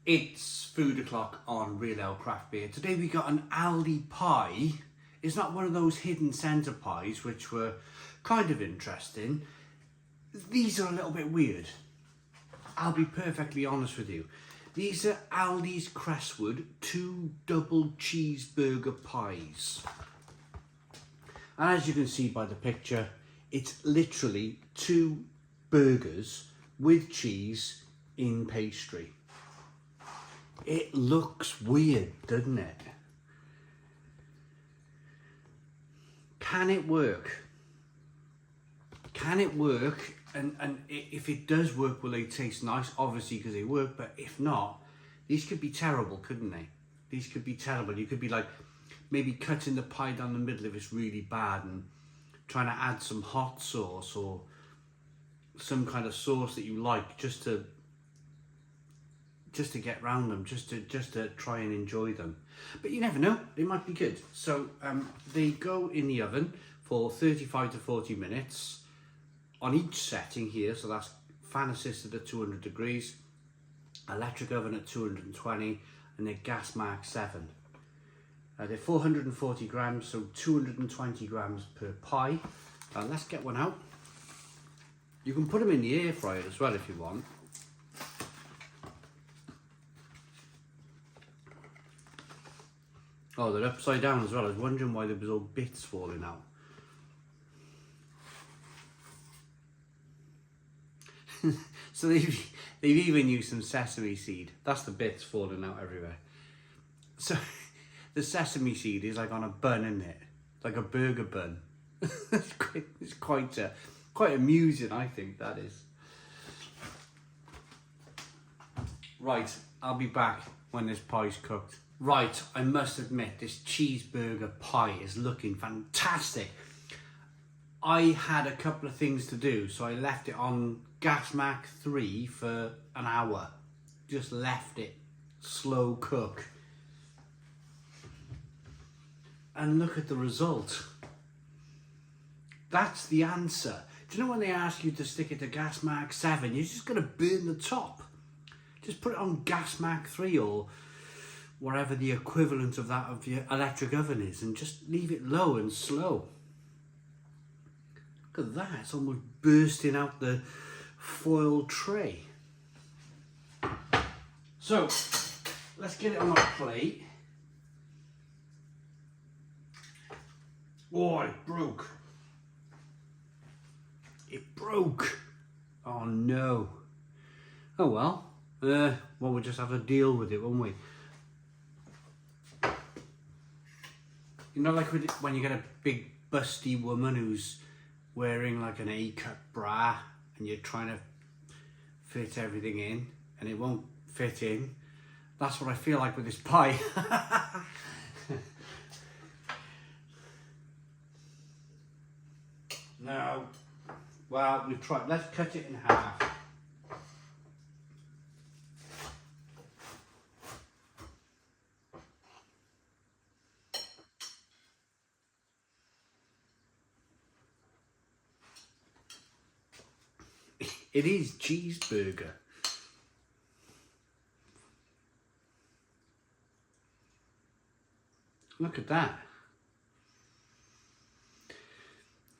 It's food o'clock on Real Ale Craft Beer. Today we got an Aldi pie. It's not one of those hidden centre pies, which were kind of interesting. These are a little bit weird. I'll be perfectly honest with you. These are Aldi's Crestwood 2 double cheeseburger pies. And as you can see by the picture, it's literally 2 burgers with cheese in pastry. It looks weird, doesn't it? Can it work? Can it work? And if it does work, will they taste nice? Obviously, because they work, but if not, these could be terrible, couldn't they? These could be terrible. You could be like, maybe cutting the pie down the middle if it's really bad and trying to add some hot sauce or some kind of sauce that you like just to get round them, just to try and enjoy them. But you never know, they might be good. So they go in the oven for 35 to 40 minutes on each setting here. So that's fan assisted at 200 degrees, electric oven at 220, and they're gas mark 7. They're 440 grams, so 220 grams per pie. Let's get one out. You can put them in the air fryer as well if you want. Oh, they're upside down as well. I was wondering why there was all bits falling out. So they've even used some sesame seed. That's the bits falling out everywhere. So the sesame seed is like on a bun, isn't it? Like a burger bun. It's quite amusing, I think that is. Right, I'll be back when this pie's cooked. Right, I must admit, this cheeseburger pie is looking fantastic. I had a couple of things to do, so I left it on gas mark 3 for an hour. Just left it slow cook. And look at the result. That's the answer. Do you know when they ask you to stick it to gas mark 7, you're just going to burn the top. Just put it on gas mark 3 or whatever the equivalent of that of your electric oven is, and just leave it low and slow. Look at that, it's almost bursting out the foil tray. So let's get it on our plate. Oh, it broke. It broke. Oh no. Oh well. Well, we'll just have to deal with it, won't we? You know, like when you get a big busty woman who's wearing like an A-cut bra and you're trying to fit everything in and it won't fit in. That's what I feel like with this pie. No. Well, we've tried. Let's cut it in half. It is cheeseburger. Look at that.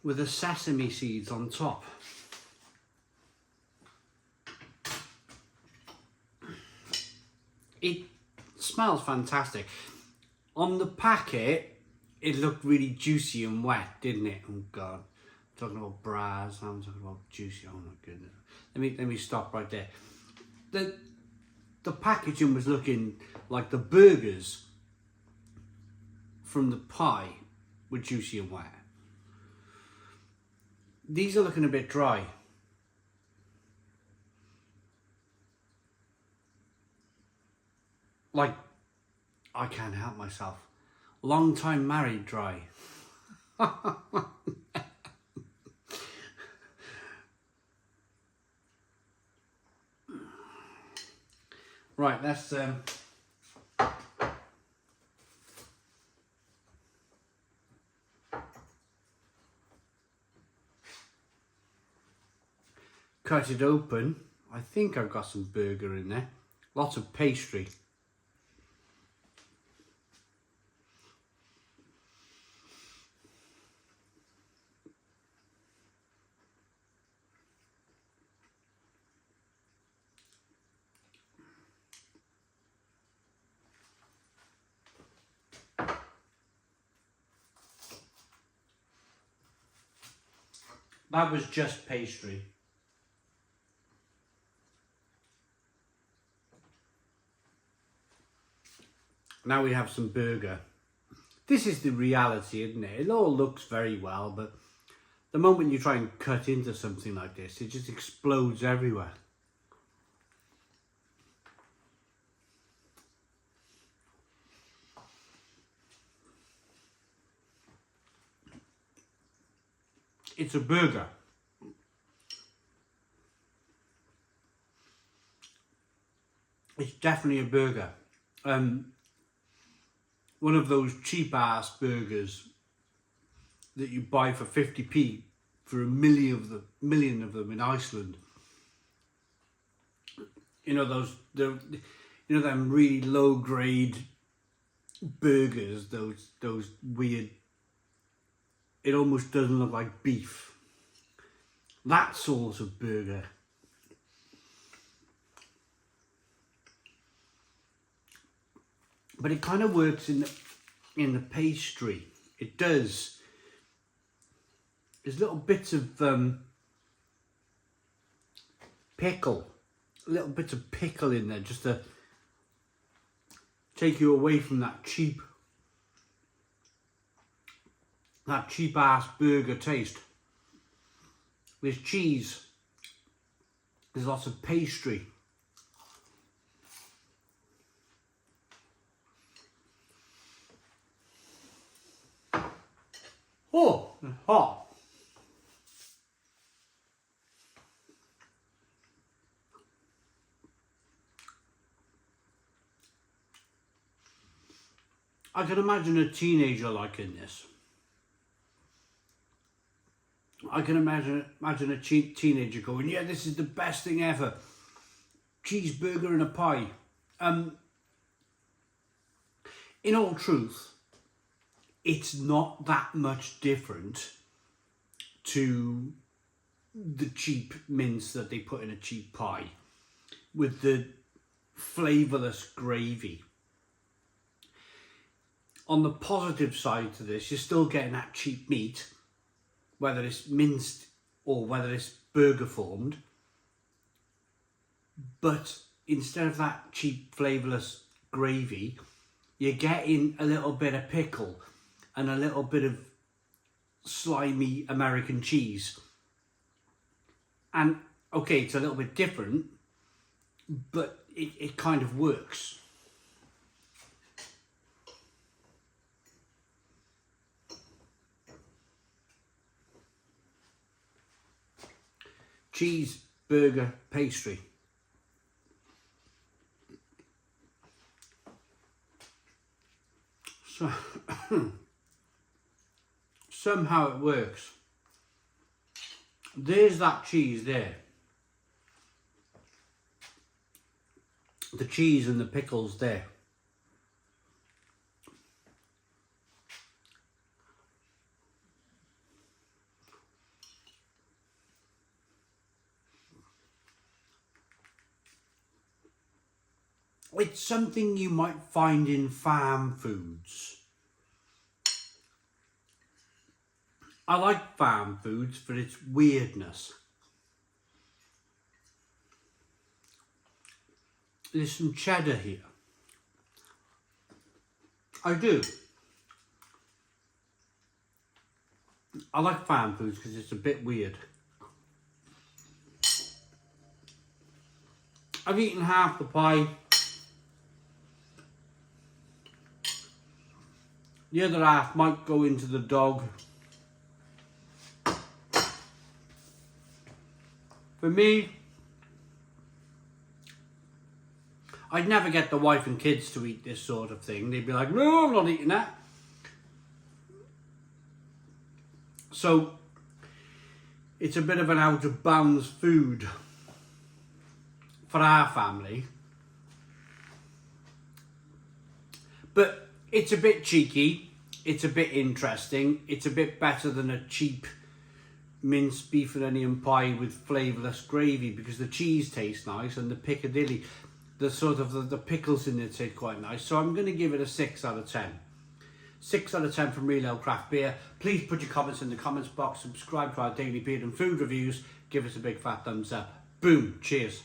With the sesame seeds on top. It smells fantastic. On the packet, it looked really juicy and wet, didn't it? Oh God. I'm talking about bras, I'm talking about juicy. Oh my goodness. Let me stop right there. The packaging was looking like the burgers from the pie were juicy and wet. These are looking a bit dry. Like, I can't help myself. Long time married dry. Right, let's cut it open. I think I've got some burger in there. Lots of pastry. That was just pastry. Now we have some burger. This is the reality, isn't it? It all looks very well, but the moment you try and cut into something like this, it just explodes everywhere. It's a burger. It's definitely a burger. One of those cheap ass burgers that you buy for 50p for a million of them in Iceland. You know them really low grade burgers, those weird, it almost doesn't look like beef. That sort of burger. But it kind of works in the pastry. It does. There's little bits of pickle, little bits of pickle in there, just to take you away from that cheap ass burger taste. There's cheese. There's lots of pastry. Oh, it's hot. I can imagine a teenager liking this. I can imagine a teenager going, yeah, this is the best thing ever. Cheeseburger and a pie. In all truth, it's not that much different to the cheap mince that they put in a cheap pie with the flavourless gravy. On the positive side to this, you're still getting that cheap meat, whether it's minced or whether it's burger formed. But instead of that cheap flavourless gravy, you're getting a little bit of pickle and a little bit of slimy American cheese. And okay, it's a little bit different, but it kind of works. Cheeseburger pastry. So somehow it works. There's that cheese there. The cheese and the pickles there. It's something you might find in farm foods. I like farm foods for its weirdness. There's some cheddar here. I do. I like farm foods because it's a bit weird. I've eaten half the pie. The other half might go into the dog. For me, I'd never get the wife and kids to eat this sort of thing. They'd be like, no, I'm not eating that. So, it's a bit of an out of bounds food for our family. But it's a bit cheeky, it's a bit interesting, it's a bit better than a cheap minced beef and onion pie with flavourless gravy, because the cheese tastes nice and the Piccadilly, the sort of the pickles in it taste quite nice. So I'm going to give it a 6 out of 10. 6 out of 10 from Real Ale Craft Beer. Please put your comments in the comments box, subscribe to our daily beer and food reviews, give us a big fat thumbs up. Boom, cheers.